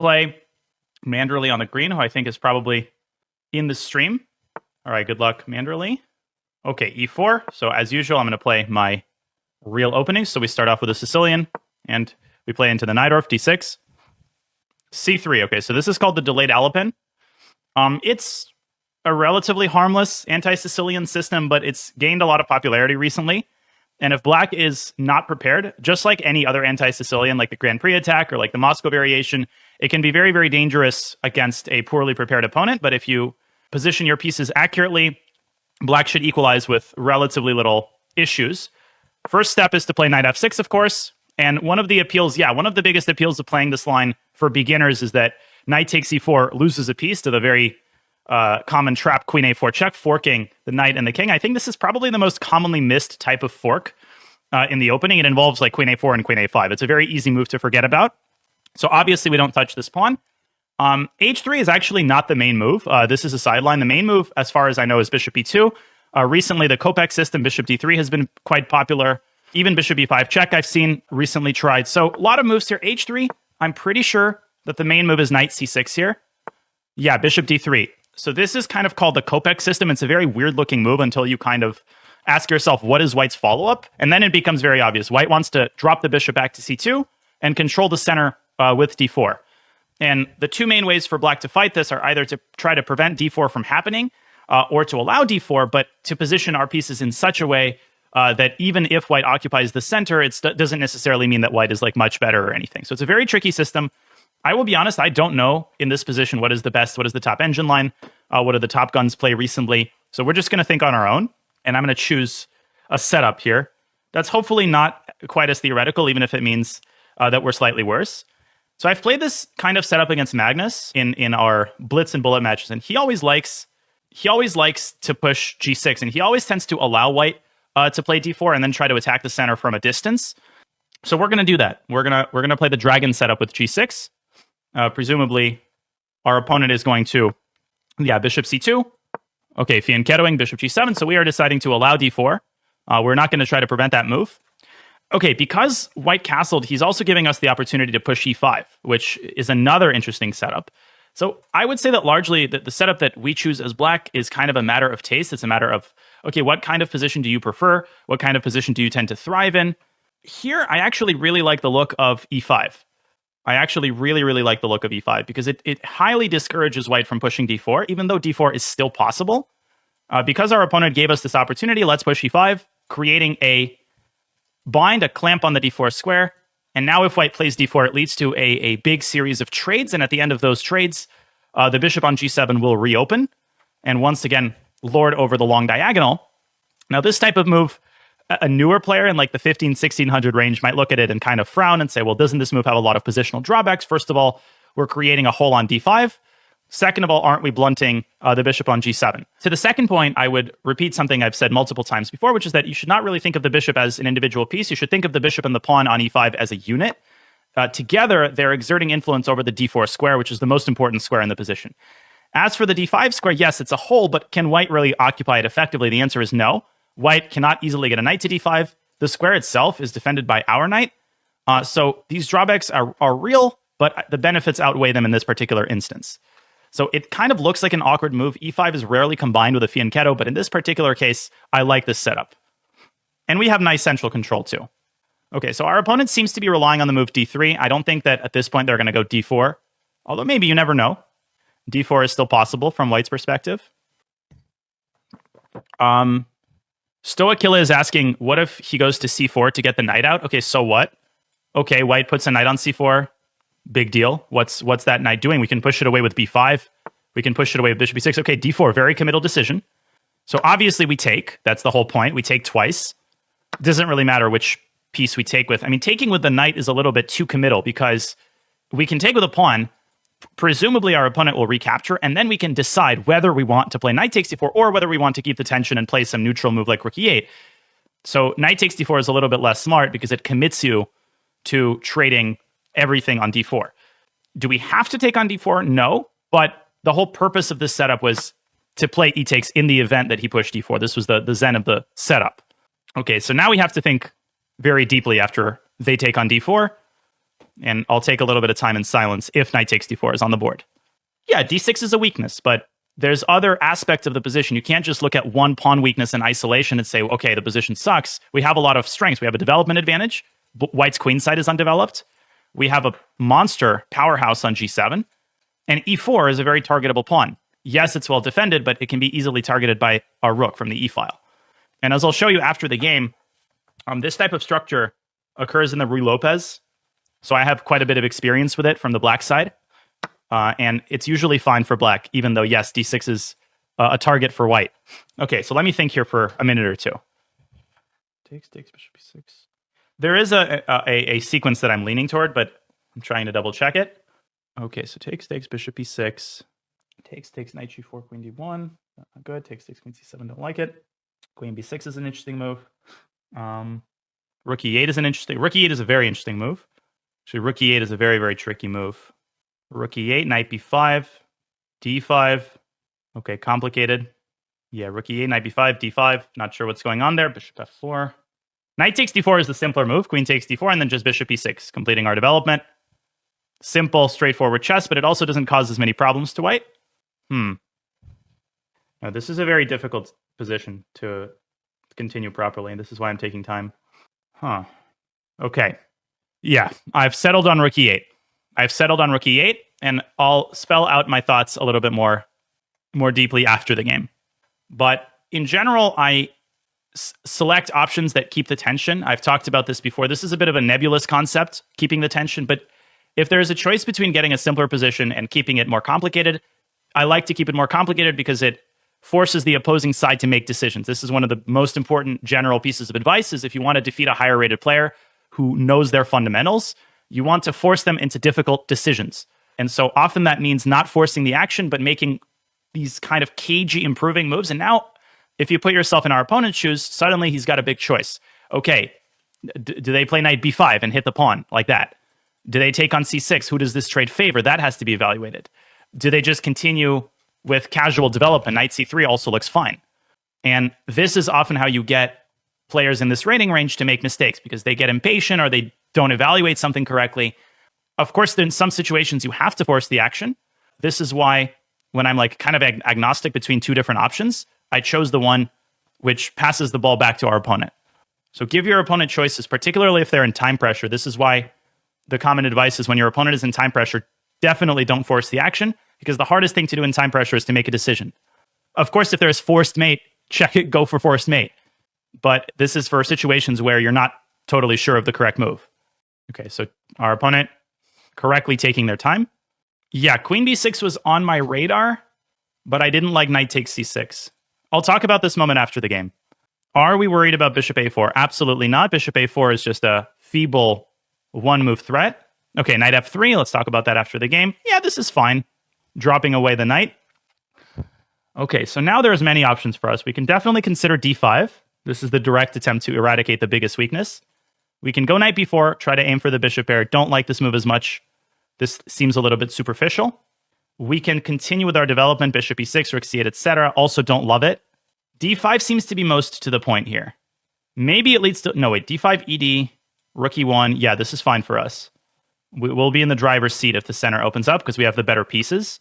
play Manderley on the green, who I think is probably in the stream. All right, good luck, Manderley. Okay, e4. So as usual, I'm going to play my real openings. So we start off with a Sicilian, and we play into the Najdorf, d6. c3. Okay, so this is called the delayed alapin. It's a relatively harmless anti-Sicilian system, but it's gained a lot of popularity recently. And if black is not prepared, just like any other anti-Sicilian, like the Grand Prix attack or like the Moscow variation, it can be very, very dangerous against a poorly prepared opponent. But if you position your pieces accurately, black should equalize with relatively little issues. First step is to play knight f6, of course. And one of the appeals, one of the biggest appeals of playing this line for beginners is that knight takes e4 loses a piece to the very common trap queen a4 check, forking the knight and the king. I think this is probably the most commonly missed type of fork in the opening. It involves like queen a4 and queen a5. It's a very easy move to forget about. So obviously we don't touch this pawn. H3 is actually not the main move. This is a sideline. The main move, as far as I know, is bishop e2. Recently, the Kopek system, bishop d3, has been quite popular. Even bishop e5 check I've seen recently tried. So a lot of moves here. H3, I'm pretty sure that the main move is knight c6 here. Yeah, bishop d3. So this is kind of called the Kopek system. It's a very weird looking move until you kind of ask yourself, what is white's follow-up? And then it becomes very obvious. White wants to drop the bishop back to c2 and control the center with d4. And the two main ways for black to fight this are either to try to prevent d4 from happening or to allow d4, but to position our pieces in such a way that even if white occupies the center, it doesn't necessarily mean that white is like much better or anything. So it's a very tricky system. I will be honest, I don't know in this position what is the best, what is the top engine line, what do the top guns play recently. So we're just going to think on our own, and I'm going to choose a setup here that's hopefully not quite as theoretical, even if it means that we're slightly worse. So I've played this kind of setup against Magnus in our blitz and bullet matches, and he always likes to push g6, and he always tends to allow white to play d4 and then try to attack the center from a distance. So we're going to do that. We're gonna play the dragon setup with g6. Presumably, our opponent is going to, bishop c2. Okay, fianchettoing, bishop g7. So we are deciding to allow d4. We're not going to try to prevent that move. Okay, because white castled, he's also giving us the opportunity to push e5, which is another interesting setup. So I would say that largely the setup that we choose as black is kind of a matter of taste. It's a matter of, okay, what kind of position do you prefer? What kind of position do you tend to thrive in? Here, I actually really like the look of e5. I actually really, really like the look of e5 because it highly discourages white from pushing d4, even though d4 is still possible. Because our opponent gave us this opportunity, let's push e5, creating a bind, a clamp on the d4 square. And now if white plays d4, it leads to a big series of trades. And at the end of those trades, the bishop on g7 will reopen and once again lord over the long diagonal. Now, this type of move, a newer player in like the 1600 range might look at it and kind of frown and say, well, doesn't this move have a lot of positional drawbacks? First of all, we're creating a hole on d5. Second of all, aren't we blunting the bishop on g7? To the second point, I would repeat something I've said multiple times before, which is that you should not really think of the bishop as an individual piece. You should think of the bishop and the pawn on e5 as a unit. Together, they're exerting influence over the d4 square, which is the most important square in the position. As for the d5 square, yes, it's a hole, but can white really occupy it effectively? The answer is no. White cannot easily get a knight to d5. The square itself is defended by our knight. So these drawbacks are real, but the benefits outweigh them in this particular instance. So it kind of looks like an awkward move. e5 is rarely combined with a fianchetto, but in this particular case, I like this setup. And we have nice central control too. Okay, so our opponent seems to be relying on the move d3. I don't think that at this point they're going to go d4, although maybe you never know. d4 is still possible from white's perspective. Stoakilla is asking, what if he goes to c4 to get the knight out? Okay, so what? Okay, white puts a knight on c4. Big deal. What's that knight doing? We can push it away with b5. We can push it away with bishop b6. Okay, d4, very committal decision. So obviously we take. That's the whole point. We take twice. It doesn't really matter which piece we take with. I mean, taking with the knight is a little bit too committal because we can take with a pawn. Presumably our opponent will recapture, and then we can decide whether we want to play knight takes d4 or whether we want to keep the tension and play some neutral move like rook e8. So knight takes d4 is a little bit less smart because it commits you to trading everything on d4. Do we have to take on d4? No, but the whole purpose of this setup was to play e takes in the event that he pushed d4. This was the zen of the setup. Okay, so now we have to think very deeply after they take on d4. And I'll take a little bit of time in silence if knight takes d4 is on the board. Yeah, d6 is a weakness, but there's other aspects of the position. You can't just look at one pawn weakness in isolation and say, okay, the position sucks. We have a lot of strengths. We have a development advantage. White's queen side is undeveloped. We have a monster powerhouse on g7. And e4 is a very targetable pawn. Yes, it's well defended, but it can be easily targeted by our rook from the e-file. And as I'll show you after the game, this type of structure occurs in the Ruy Lopez. So I have quite a bit of experience with it from the black side. And it's usually fine for black, even though, yes, d6 is a target for white. Okay, so let me think here for a minute or two. Takes, bishop e6. There is a sequence that I'm leaning toward, but I'm trying to double check it. Okay, so takes, bishop e6. Takes, knight g4, queen d1. Not good. Takes, queen c7, don't like it. Queen b6 is an interesting move. Rook e8 is an interesting... Rook e8 is a very interesting move. Actually, rook e8 is a very, very tricky move. Rook e8, knight b5, d5. Okay, complicated. Yeah, rook e8, knight b5, d5. Not sure what's going on there. Bishop f4. Knight takes d4 is the simpler move. Queen takes d4, and then just bishop e6, completing our development. Simple, straightforward chess, but it also doesn't cause as many problems to white. Now, this is a very difficult position to continue properly, and this is why I'm taking time. Okay. Yeah, I've settled on rook e8. And I'll spell out my thoughts a little bit more deeply after the game. But in general, I select options that keep the tension. I've talked about this before. This is a bit of a nebulous concept, keeping the tension. But if there is a choice between getting a simpler position and keeping it more complicated, I like to keep it more complicated because it forces the opposing side to make decisions. This is one of the most important general pieces of advice, is if you want to defeat a higher rated player who knows their fundamentals, you want to force them into difficult decisions. And so often that means not forcing the action, but making these kind of cagey improving moves. And now, if you put yourself in our opponent's shoes, suddenly he's got a big choice. Okay, do they play knight b5 and hit the pawn like that? Do they take on c6? Who does this trade favor? That has to be evaluated. Do they just continue with casual development? Knight c3 also looks fine. And this is often how you get players in this rating range to make mistakes, because they get impatient or they don't evaluate something correctly. Of course, in some situations, you have to force the action. This is why when I'm like kind of agnostic between two different options, I chose the one which passes the ball back to our opponent. So give your opponent choices, particularly if they're in time pressure. This is why the common advice is when your opponent is in time pressure, definitely don't force the action, because the hardest thing to do in time pressure is to make a decision. Of course, if there's forced mate, check it, go for forced mate. But this is for situations where you're not totally sure of the correct move. Okay, so our opponent correctly taking their time. Yeah, queen b6 was on my radar, but I didn't like knight takes c6. I'll talk about this moment after the game. Are we worried about bishop a4? Absolutely not. Bishop a4 is just a feeble one-move threat. Okay, knight f3. Let's talk about that after the game. Yeah, this is fine. Dropping away the knight. Okay, so now there's many options for us. We can definitely consider d5. This is the direct attempt to eradicate the biggest weakness. We can go knight b4, try to aim for the bishop pair. Don't like this move as much. This seems a little bit superficial. We can continue with our development, bishop e6, rook c8, etc. Also don't love it. d5 seems to be most to the point here. Maybe it leads to... No, wait, d5, ed, rook e1. Yeah, this is fine for us. We'll be in the driver's seat if the center opens up because we have the better pieces.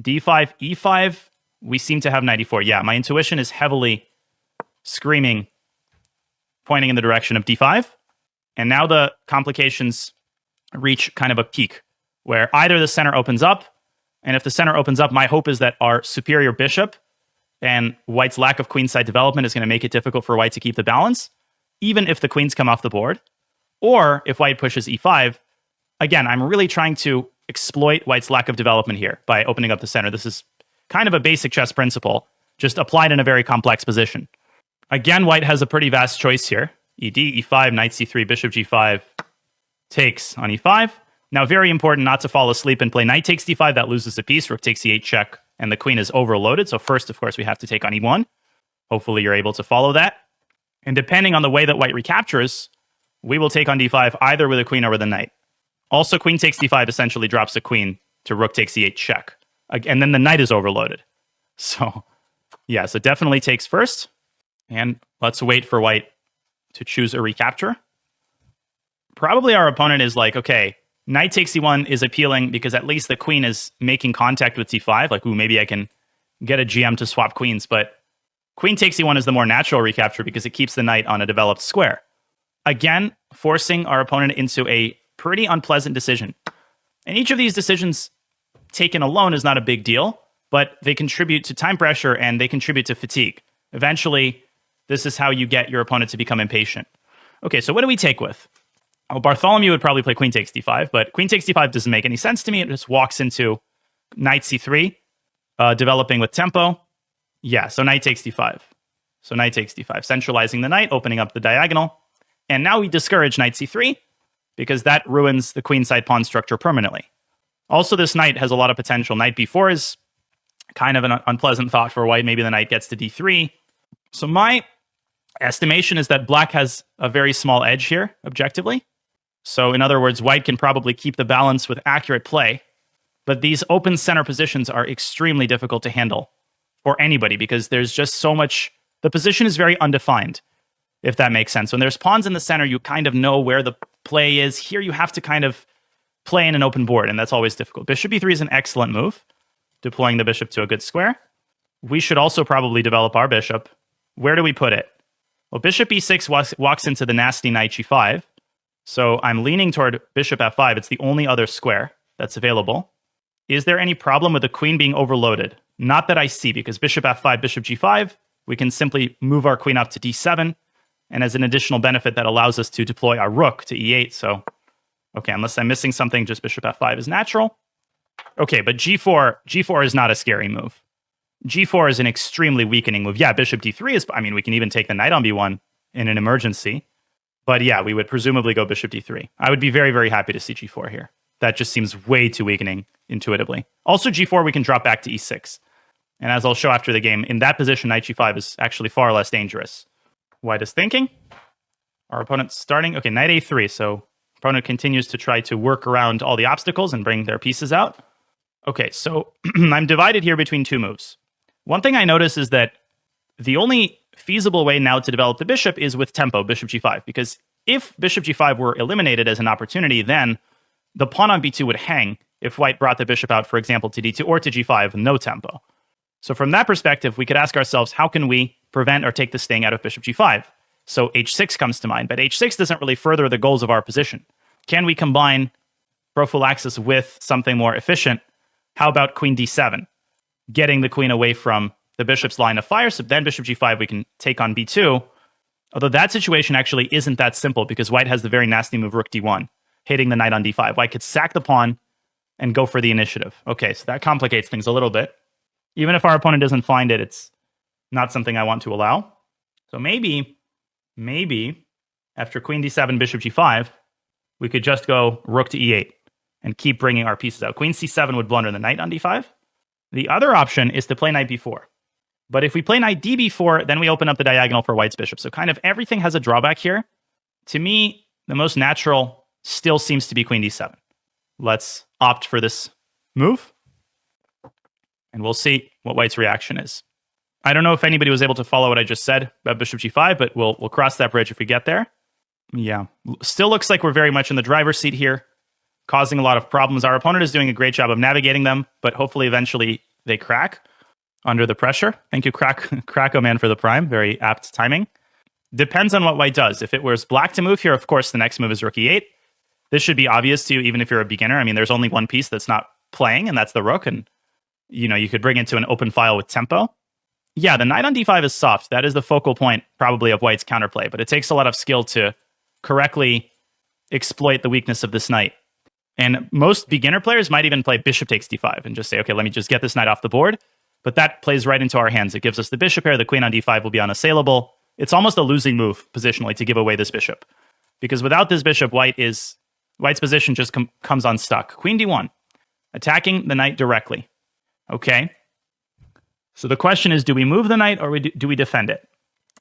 d5, e5, we seem to have knight e4. Yeah, my intuition is heavily screaming, pointing in the direction of d5. And now the complications reach kind of a peak where either the center opens up, and if the center opens up, my hope is that our superior bishop and white's lack of queenside development is going to make it difficult for white to keep the balance, even if the queens come off the board. Or if white pushes e5, again, I'm really trying to exploit white's lack of development here by opening up the center. This is kind of a basic chess principle, just applied in a very complex position. Again, white has a pretty vast choice here. ed, e5, knight c3, bishop g5, takes on e5. Now, very important not to fall asleep and play knight takes d5. That loses a piece. Rook takes e8 check, and the queen is overloaded. So first, of course, we have to take on e1. Hopefully, you're able to follow that. And depending on the way that white recaptures, we will take on d5 either with a queen or with a knight. Also, queen takes d5 essentially drops a queen to rook takes e8 check. And then the knight is overloaded. So, yeah, so definitely takes first. And let's wait for white to choose a recapture. Probably our opponent is like, okay, Knight takes e1 is appealing because at least the queen is making contact with c5. Like, ooh, maybe I can get a GM to swap queens. But queen takes e1 is the more natural recapture because it keeps the knight on a developed square. Again, forcing our opponent into a pretty unpleasant decision. And each of these decisions taken alone is not a big deal, but they contribute to time pressure and they contribute to fatigue. Eventually, this is how you get your opponent to become impatient. Okay, so what do we take with? Well, Bartholomew would probably play queen takes d5, but queen takes d5 doesn't make any sense to me. It just walks into knight c3, developing with tempo. Yeah, so knight takes d5. So knight takes d5, centralizing the knight, opening up the diagonal. And now we discourage knight c3 because that ruins the queenside pawn structure permanently. Also, this knight has a lot of potential. Knight b4 is kind of an unpleasant thought for white. Maybe the knight gets to d3. So my estimation is that black has a very small edge here, objectively. So in other words, white can probably keep the balance with accurate play, but these open center positions are extremely difficult to handle for anybody because there's just so much, the position is very undefined, if that makes sense. When there's pawns in the center, you kind of know where the play is. Here you have to kind of play in an open board, and that's always difficult. Bishop e3 is an excellent move, deploying the bishop to a good square. We should also probably develop our bishop. Where do we put it? Well, bishop e6 walks into the nasty knight g5. So I'm leaning toward bishop f5. It's the only other square that's available. Is there any problem with the queen being overloaded? Not that I see, because bishop f5, bishop g5, we can simply move our queen up to d7. And as an additional benefit, that allows us to deploy our rook to e8. So, okay, unless I'm missing something, just bishop f5 is natural. Okay, but g4 is not a scary move. g4 is an extremely weakening move. Yeah, bishop d3 is, I mean, we can even take the knight on b1 in an emergency. But yeah, we would presumably go bishop d3. I would be very, very happy to see g4 here. That just seems way too weakening intuitively. Also, g4, we can drop back to e6. And as I'll show after the game, in that position, knight g5 is actually far less dangerous. White is thinking. Our opponent's starting. Okay, knight a3. So opponent continues to try to work around all the obstacles and bring their pieces out. Okay, so I'm divided here between two moves. One thing I notice is that the only feasible way now to develop the bishop is with tempo, bishop g5, because if bishop g5 were eliminated as an opportunity, then the pawn on b2 would hang if white brought the bishop out, for example, to d2 or to g5 with no tempo. So from that perspective, we could ask ourselves, how can we prevent or take the sting out of bishop g5? So h6 comes to mind, but h6 doesn't really further the goals of our position. Can we combine prophylaxis with something more efficient? How about queen d7? Getting the queen away from the bishop's line of fire, so then bishop g5 we can take on b2. Although that situation actually isn't that simple because white has the very nasty move rook d1, hitting the knight on d5. White could sack the pawn and go for the initiative. Okay, so that complicates things a little bit. Even if our opponent doesn't find it, it's not something I want to allow. So maybe after queen d7, bishop g5, we could just go rook to e8 and keep bringing our pieces out. Queen c7 would blunder the knight on d5. The other option is to play knight b4. But if we play knight db4, then we open up the diagonal for white's bishop. So kind of everything has a drawback here. To me, the most natural still seems to be queen d7. Let's opt for this move. And we'll see what white's reaction is. I don't know if anybody was able to follow what I just said about bishop g5, but we'll cross that bridge if we get there. Yeah, still looks like we're very much in the driver's seat here, causing a lot of problems. Our opponent is doing a great job of navigating them, but hopefully eventually they crack under the pressure. Thank you, Cracko Man, for the prime. Very apt timing. Depends on what white does. If it was black to move here, of course, the next move is rook e8. This should be obvious to you, even if you're a beginner. I mean, there's only one piece that's not playing, and that's the rook. And, you know, you could bring it to an open file with tempo. Yeah, the knight on d5 is soft. That is the focal point, probably, of white's counterplay. But it takes a lot of skill to correctly exploit the weakness of this knight. And most beginner players might even play bishop takes d5 and just say, okay, let me just get this knight off the board. But that plays right into our hands. It gives us the bishop pair. The queen on d5 will be unassailable. It's almost a losing move positionally to give away this bishop. Because without this bishop, white's position just comes unstuck. Queen d1, attacking the knight directly. Okay. So the question is, do we move the knight or do we defend it?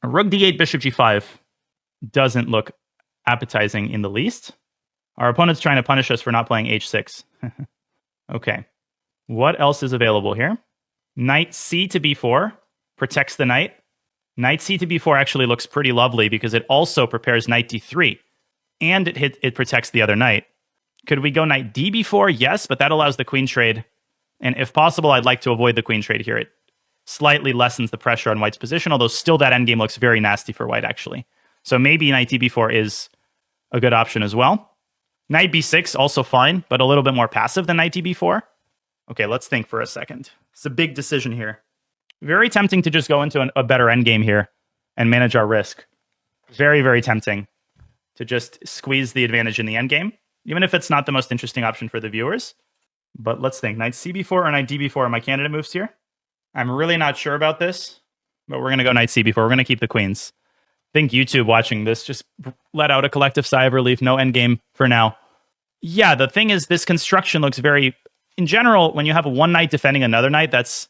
Rook d8, bishop g5 doesn't look appetizing in the least. Our opponent's trying to punish us for not playing h6. Okay. What else is available here? Knight c to b4 protects the knight. Knight c to b4 actually looks pretty lovely because it also prepares knight d3. And it protects the other knight. Could we go knight d4? Yes, but that allows the queen trade. And if possible, I'd like to avoid the queen trade here. It slightly lessens the pressure on white's position, although still that endgame looks very nasty for white, actually. So maybe knight d4 is a good option as well. Knight b6, also fine, but a little bit more passive than knight d4. Okay, let's think for a second. It's a big decision here. Very tempting to just go into a better endgame here and manage our risk. Very, very tempting to just squeeze the advantage in the endgame, even if it's not the most interesting option for the viewers. But let's think. Knight c4 or knight d4 are my candidate moves here. I'm really not sure about this, but we're going to go knight c4. We're going to keep the queens. I think YouTube watching this just let out a collective sigh of relief. No endgame for now. Yeah, the thing is, this construction looks very... In general, when you have one knight defending another knight, that's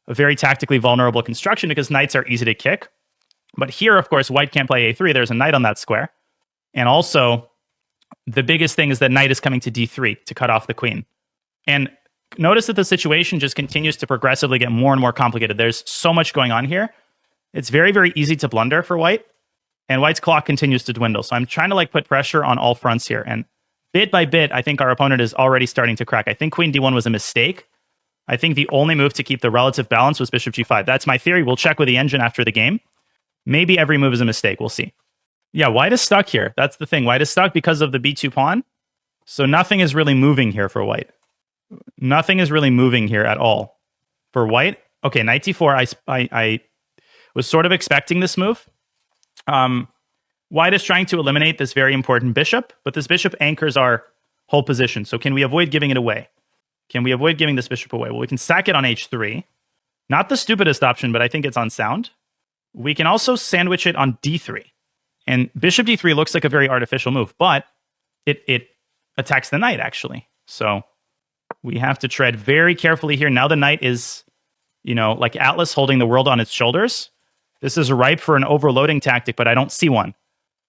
a very tactically vulnerable construction because knights are easy to kick. But here, of course, white can't play a3. There's a knight on that square. And also, the biggest thing is that knight is coming to d3 to cut off the queen. And notice that the situation just continues to progressively get more and more complicated. There's so much going on here. It's very, very easy to blunder for white. And white's clock continues to dwindle. So I'm trying to put pressure on all fronts here. And bit by bit, I think our opponent is already starting to crack. I think queen d1 was a mistake. I think the only move to keep the relative balance was bishop g5. That's my theory. We'll check with the engine after the game. Maybe every move is a mistake. We'll see. Yeah, white is stuck here. That's the thing. White is stuck because of the b2 pawn. So nothing is really moving here for white. Nothing is really moving here at all. For white, okay, knight d4, I was sort of expecting this move. White is trying to eliminate this very important bishop, but this bishop anchors our whole position. So can we avoid giving it away? Can we avoid giving this bishop away? Well, we can sack it on h3. Not the stupidest option, but I think it's unsound. We can also sandwich it on d3. And bishop d3 looks like a very artificial move, but it attacks the knight, actually. So we have to tread very carefully here. Now the knight is, like Atlas holding the world on its shoulders. This is ripe for an overloading tactic, but I don't see one.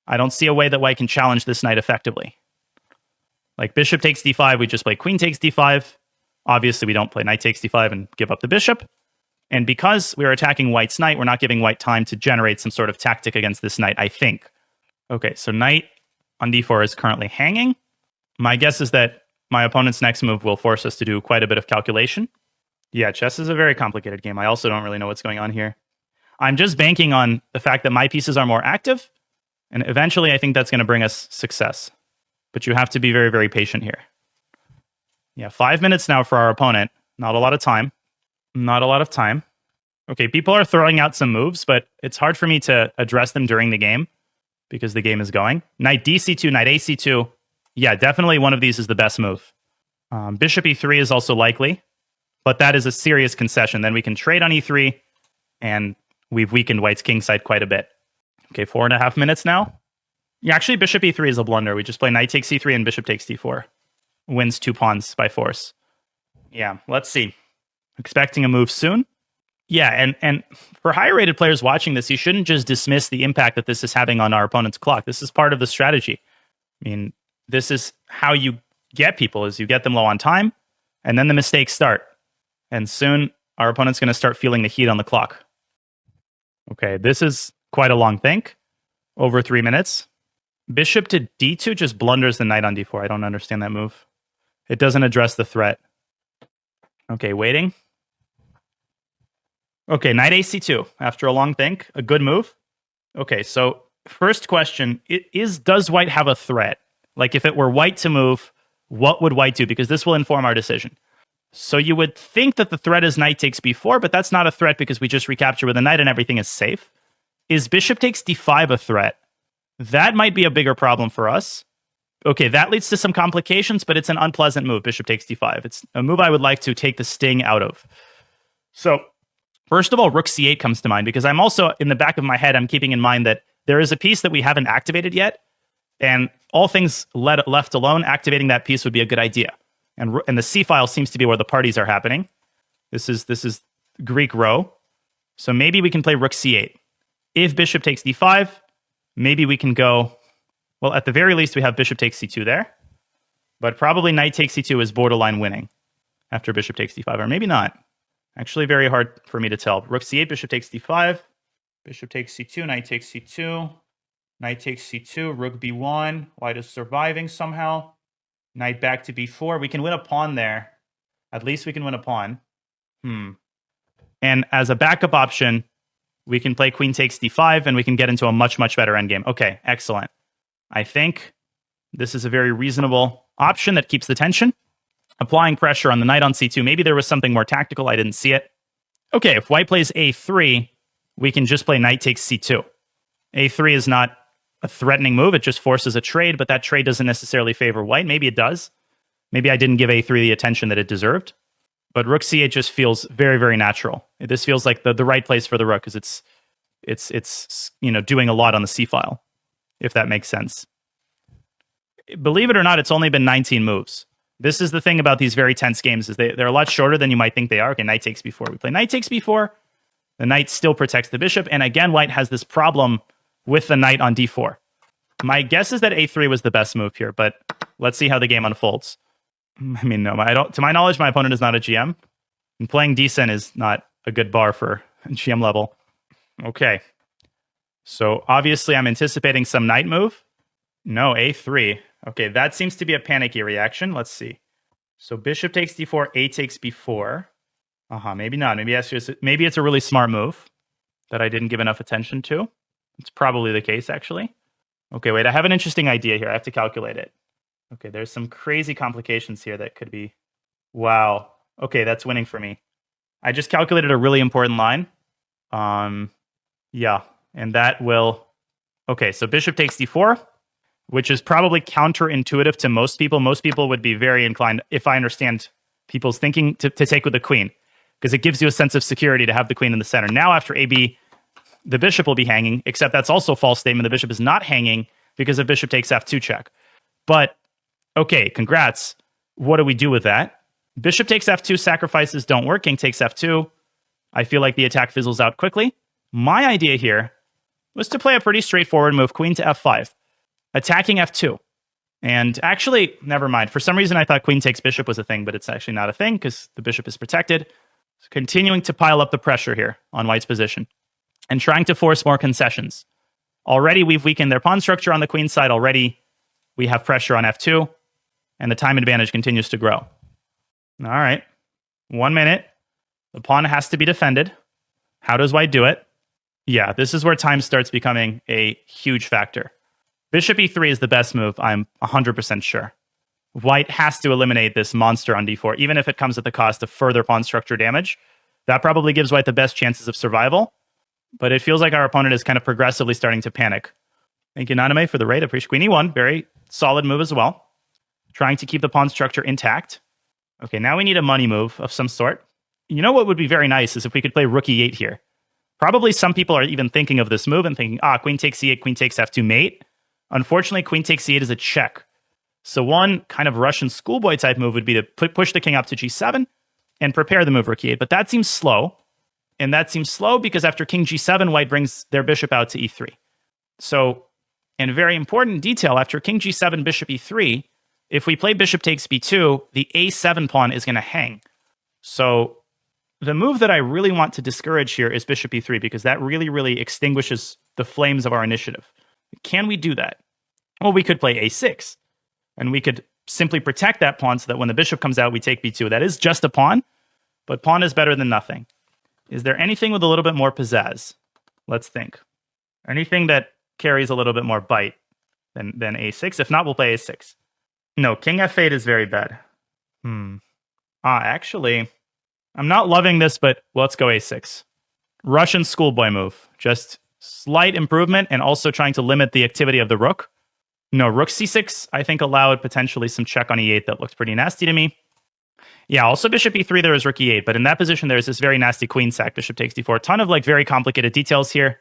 I don't see a way that white can challenge this knight effectively. Like bishop takes d5, we just play queen takes d5. Obviously, we don't play knight takes d5 and give up the bishop. And because we are attacking white's knight, we're not giving white time to generate some sort of tactic against this knight, I think. Okay, so knight on d4 is currently hanging. My guess is that my opponent's next move will force us to do quite a bit of calculation. Yeah, chess is a very complicated game. I also don't really know what's going on here. I'm just banking on the fact that my pieces are more active, and eventually I think that's going to bring us success. But you have to be very, very patient here. Yeah, 5 minutes now for our opponent. Not a lot of time. Not a lot of time. Okay, people are throwing out some moves, but it's hard for me to address them during the game because the game is going. Knight dc2, knight ac2. Yeah, definitely one of these is the best move. Bishop e3 is also likely, but that is a serious concession. Then we can trade on e3, and we've weakened white's kingside quite a bit. Okay, 4.5 minutes now. Yeah, actually, bishop e3 is a blunder. We just play knight takes c3 and bishop takes d4. Wins 2 pawns by force. Yeah, let's see. Expecting a move soon. Yeah, and for higher rated players watching this, you shouldn't just dismiss the impact that this is having on our opponent's clock. This is part of the strategy. I mean, this is how you get people, is you get them low on time, and then the mistakes start. And soon, our opponent's going to start feeling the heat on the clock. Okay, this is quite a long think. Over 3 minutes. Bishop to d2 just blunders the knight on d4. I don't understand that move. It doesn't address the threat. Okay, waiting. Okay, knight ac2. After a long think, a good move. Okay, so first question, does white have a threat? Like if it were white to move, what would white do? Because this will inform our decision. So you would think that the threat is knight takes b4, but that's not a threat because we just recapture with a knight and everything is safe. Is bishop takes d5 a threat? That might be a bigger problem for us. Okay, that leads to some complications, but it's an unpleasant move, bishop takes d5. It's a move I would like to take the sting out of. So, first of all, rook c8 comes to mind, because I'm also, in the back of my head, I'm keeping in mind that there is a piece that we haven't activated yet, and all things left alone, activating that piece would be a good idea. And the c file seems to be where the parties are happening. This is Greek row. So maybe we can play rook c8. If bishop takes d5, maybe we can go... Well, at the very least, we have bishop takes c2 there. But probably knight takes c2 is borderline winning after bishop takes d5, or maybe not. Actually, very hard for me to tell. Rook c8, bishop takes d5, bishop takes c2, knight takes c2, knight takes c2, rook b1. White is surviving somehow. Knight back to b4. We can win a pawn there. At least we can win a pawn. And as a backup option, we can play queen takes d5, and we can get into a much, much better endgame. Okay, excellent. I think this is a very reasonable option that keeps the tension. Applying pressure on the knight on c2. Maybe there was something more tactical. I didn't see it. Okay, if white plays a3, we can just play knight takes c2. a3 is not a threatening move. It just forces a trade, but that trade doesn't necessarily favor white. Maybe it does. Maybe I didn't give a3 the attention that it deserved. But rook c8 just feels very, very natural. This feels like the right place for the rook, because it's doing a lot on the c file, if that makes sense. Believe it or not, it's only been 19 moves. This is the thing about these very tense games, is they're a lot shorter than you might think they are. Okay, knight takes b4. We play knight takes b4. The knight still protects the bishop. And again, white has this problem with the knight on d4. My guess is that a3 was the best move here, but let's see how the game unfolds. I mean, no, to my knowledge, my opponent is not a GM. And playing decent is not a good bar for GM level. Okay. So obviously I'm anticipating some knight move. No, a3. Okay, that seems to be a panicky reaction. Let's see. So bishop takes d4, a takes b4. Maybe not. Maybe it's a really smart move that I didn't give enough attention to. It's probably the case, actually. Okay, wait, I have an interesting idea here. I have to calculate it. Okay, there's some crazy complications here that could be... Wow. Okay, that's winning for me. I just calculated a really important line. Yeah, and that will... Okay, so bishop takes d4, which is probably counterintuitive to most people. Most people would be very inclined, if I understand people's thinking, to take with the queen, because it gives you a sense of security to have the queen in the center. Now, after AB, the bishop will be hanging, except that's also a false statement. The bishop is not hanging because of bishop takes f2 check. But, okay, congrats. What do we do with that? Bishop takes f2, sacrifices don't work. King takes f2. I feel like the attack fizzles out quickly. My idea here was to play a pretty straightforward move, queen to f5, attacking f2. And actually, never mind. For some reason, I thought queen takes bishop was a thing, but it's actually not a thing because the bishop is protected. So continuing to pile up the pressure here on white's position and trying to force more concessions. Already, we've weakened their pawn structure on the queen side. Already, we have pressure on f2, and the time advantage continues to grow. All right. 1 minute. The pawn has to be defended. How does white do it? Yeah, this is where time starts becoming a huge factor. Bishop e3 is the best move, I'm 100% sure. White has to eliminate this monster on d4, even if it comes at the cost of further pawn structure damage. That probably gives white the best chances of survival, but it feels like our opponent is kind of progressively starting to panic. Thank you, Naname, for the raid. Appreciate queen e1. Very solid move as well. Trying to keep the pawn structure intact. Okay, now we need a money move of some sort. You know what would be very nice is if we could play rook e8 here. Probably some people are even thinking of this move and thinking, queen takes e8, queen takes f2 mate. Unfortunately, queen takes e8 is a check. So one kind of Russian schoolboy type move would be to push the king up to g7 and prepare the move rook e8. But that seems slow. And that seems slow because after king g7, white brings their bishop out to e3. So, and a very important detail, after king g7, bishop e3, if we play bishop takes b2, the a7 pawn is going to hang. So the move that I really want to discourage here is bishop e3, because that really, really extinguishes the flames of our initiative. Can we do that? Well, we could play a6, and we could simply protect that pawn so that when the bishop comes out, we take b2. That is just a pawn, but pawn is better than nothing. Is there anything with a little bit more pizzazz? Let's think. Anything that carries a little bit more bite than a6? If not, we'll play a6. No, king f8 is very bad. Actually, I'm not loving this, but let's go a6. Russian schoolboy move. Just slight improvement and also trying to limit the activity of the rook. No, rook c6, I think, allowed potentially some check on e8 that looked pretty nasty to me. Yeah, also bishop e3, there is rook e8, but in that position, there's this very nasty queen sack, bishop takes d4. A ton of very complicated details here,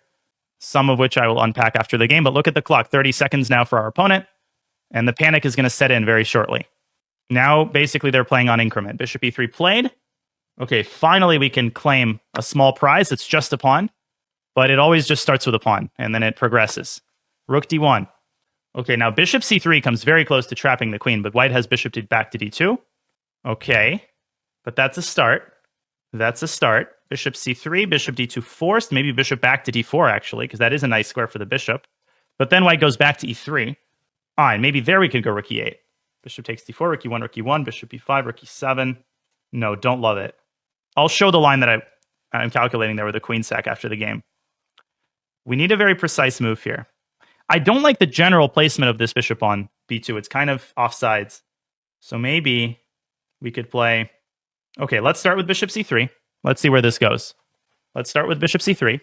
some of which I will unpack after the game. But look at the clock, 30 seconds now for our opponent, and the panic is going to set in very shortly. Now, basically, they're playing on increment. Bishop e3 played. Okay, finally, we can claim a small prize. It's just a pawn, but it always just starts with a pawn, and then it progresses. Rook d1. Okay, now bishop c3 comes very close to trapping the queen, but white has bishop back to d2. Okay, but that's a start. That's a start. Bishop c3, bishop d2 forced. Maybe bishop back to d4, actually, because that is a nice square for the bishop. But then white goes back to e3. And maybe there we could go rook e8. Bishop takes d4, rook e1, bishop e5, rook e7. No, don't love it. I'll show the line that I'm calculating there with a queen sack after the game. We need a very precise move here. I don't like the general placement of this bishop on b2. It's kind of offsides. So maybe we could play... Okay, let's start with bishop c3. Let's see where this goes. Let's start with bishop c3.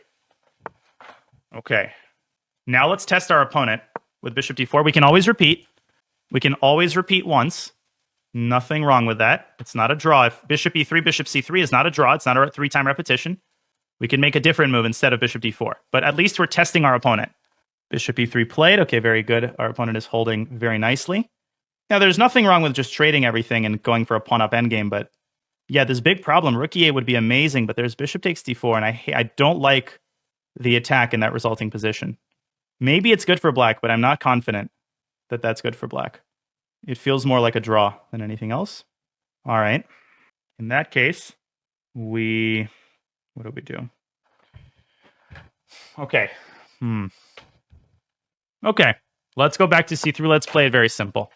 Okay. Now let's test our opponent with bishop d4. We can always repeat. We can always repeat once. Nothing wrong with that. It's not a draw. If bishop e3, bishop c3 is not a draw, it's not a 3-time repetition, we can make a different move instead of bishop d4. But at least we're testing our opponent. Bishop e3 played. Okay, very good. Our opponent is holding very nicely. Now, there's nothing wrong with just trading everything and going for a pawn-up endgame, but yeah, this big problem. Rook e8 would be amazing, but there's bishop takes d4, and I don't like the attack in that resulting position. Maybe it's good for black, but I'm not confident that that's good for black. It feels more like a draw than anything else. All right. In that case, what do we do? Okay. Okay. Let's go back to c3. Let's play it very simple.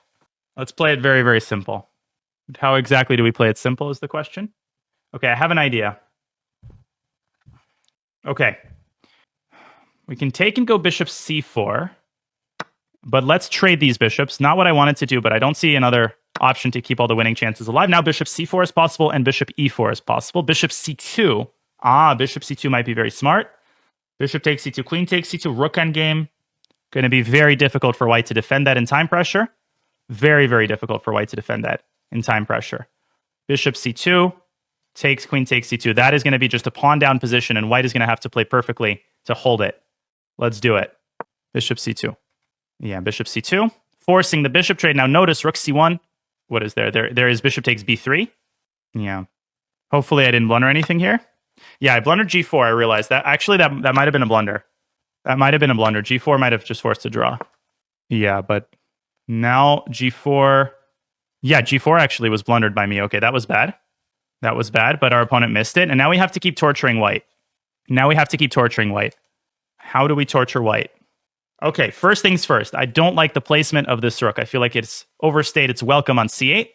Let's play it very, very simple. How exactly do we play it simple is the question. Okay, I have an idea. Okay. We can take and go bishop c4. But let's trade these bishops. Not what I wanted to do, but I don't see another option to keep all the winning chances alive. Now bishop c4 is possible and bishop e4 is possible. Bishop c2. Bishop c2 might be very smart. Bishop takes c2, queen takes c2, rook endgame. Going to be very difficult for white to defend that in time pressure. Very, very difficult for white to defend that in time pressure. Bishop c2 takes, queen takes c2. That is going to be just a pawn down position, and white is going to have to play perfectly to hold it. Let's do it. Bishop c2. Yeah, bishop c2, forcing the bishop trade. Now notice rook c1. What is there? There is bishop takes b3. Yeah. Hopefully I didn't blunder anything here. Yeah, I blundered g4. I realized that. Actually, that might have been a blunder. That might have been a blunder. g4 might have just forced a draw. Yeah, but now g4... Yeah, g4 actually was blundered by me. Okay, that was bad. That was bad, but our opponent missed it. And now we have to keep torturing white. How do we torture white? Okay, first things first. I don't like the placement of this rook. I feel like it's overstayed its welcome on c8.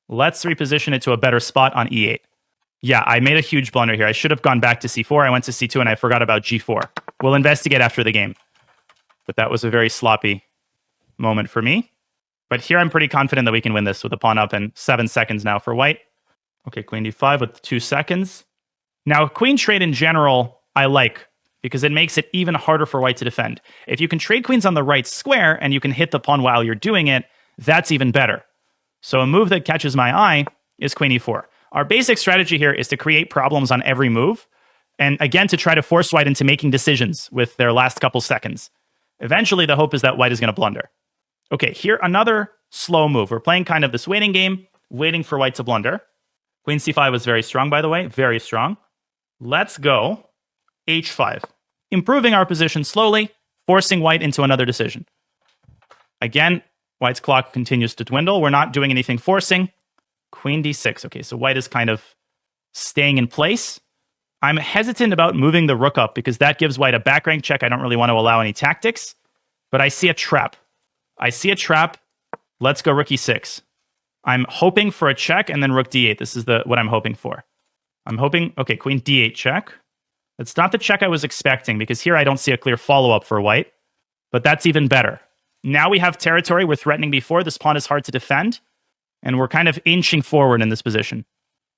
Let's reposition it to a better spot on e8. Yeah, I made a huge blunder here. I should have gone back to c4. I went to c2 and I forgot about g4. We'll investigate after the game. But that was a very sloppy moment for me. But here I'm pretty confident that we can win this with a pawn up and 7 seconds now for white. Okay, queen d5 with 2 seconds. Now, queen trade in general, I like, because it makes it even harder for white to defend. If you can trade queens on the right square and you can hit the pawn while you're doing it, that's even better. So a move that catches my eye is queen e4. Our basic strategy here is to create problems on every move, and again, to try to force white into making decisions with their last couple seconds. Eventually, the hope is that white is going to blunder. Okay, here, another slow move. We're playing kind of this waiting game, waiting for white to blunder. Queen c5 was very strong, by the way, very strong. Let's go h5. Improving our position slowly, forcing white into another decision. Again, white's clock continues to dwindle. We're not doing anything forcing. Queen d6. Okay, so white is kind of staying in place. I'm hesitant about moving the rook up because that gives white a back rank check. I don't really want to allow any tactics, but I see a trap. Let's go rook e6. I'm hoping for a check and then rook d8. This is what I'm hoping for. I'm hoping, okay, queen d8 check. That's not the check I was expecting because here I don't see a clear follow-up for white, but that's even better. Now we have territory we're threatening before. This pawn is hard to defend, and we're kind of inching forward in this position,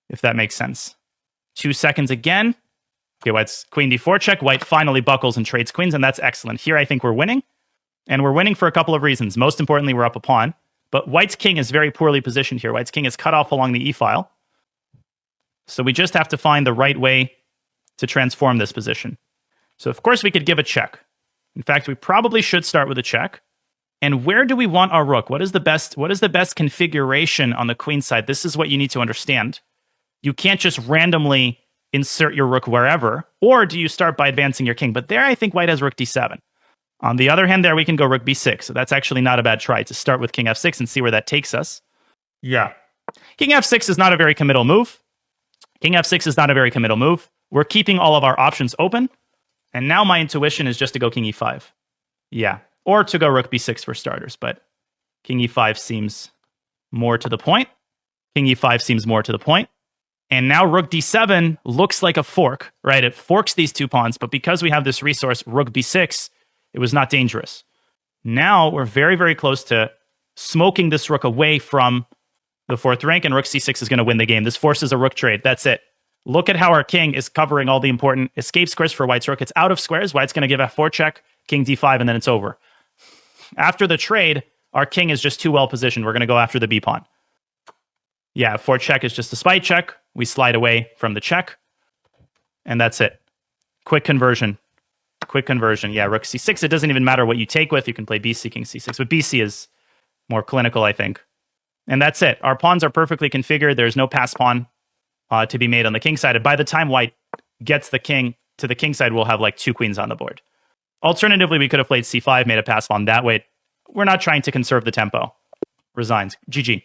if that makes sense. 2 seconds again. Okay, white's queen d4 check. White finally buckles and trades queens, and that's excellent. Here I think we're winning, and we're winning for a couple of reasons. Most importantly, we're up a pawn, but white's king is very poorly positioned here. White's king is cut off along the e-file, so we just have to find the right way to transform this position. So of course we could give a check. In fact, we probably should start with a check. And where do we want our rook? What is the best configuration on the queen side? This is what you need to understand. You can't just randomly insert your rook wherever, or do you start by advancing your king? But there I think white has rook d7. On the other hand, there we can go rook b6. So that's actually not a bad try to start with king f6 and see where that takes us. Yeah. King f6 is not a very committal move. We're keeping all of our options open. And now my intuition is just to go king e5. Yeah. Or to go rook b6 for starters. But king e5 seems more to the point. King e5 seems more to the point. And now rook d7 looks like a fork, right? It forks these two pawns, but because we have this resource, rook b6, it was not dangerous. Now we're very, very close to smoking this rook away from the fourth rank, and rook c6 is going to win the game. This forces a rook trade. That's it. Look at how our king is covering all the important escape squares for white's rook. It's out of squares. White's going to give f4 check, king d5, and then it's over. After the trade, our king is just too well positioned. We're going to go after the b pawn. Yeah, f4 check is just a spite check. We slide away from the check, and that's it. Quick conversion. Quick conversion. Yeah, rook c6. It doesn't even matter what you take with. You can play bc, king c6, but bc is more clinical, I think. And that's it. Our pawns are perfectly configured. There's no pass pawn to be made on the king side. And by the time white gets the king to the king side, we'll have like 2 queens on the board. Alternatively, we could have played c5, made a pass pawn that way. We're not trying to conserve the tempo. Resigns. GG.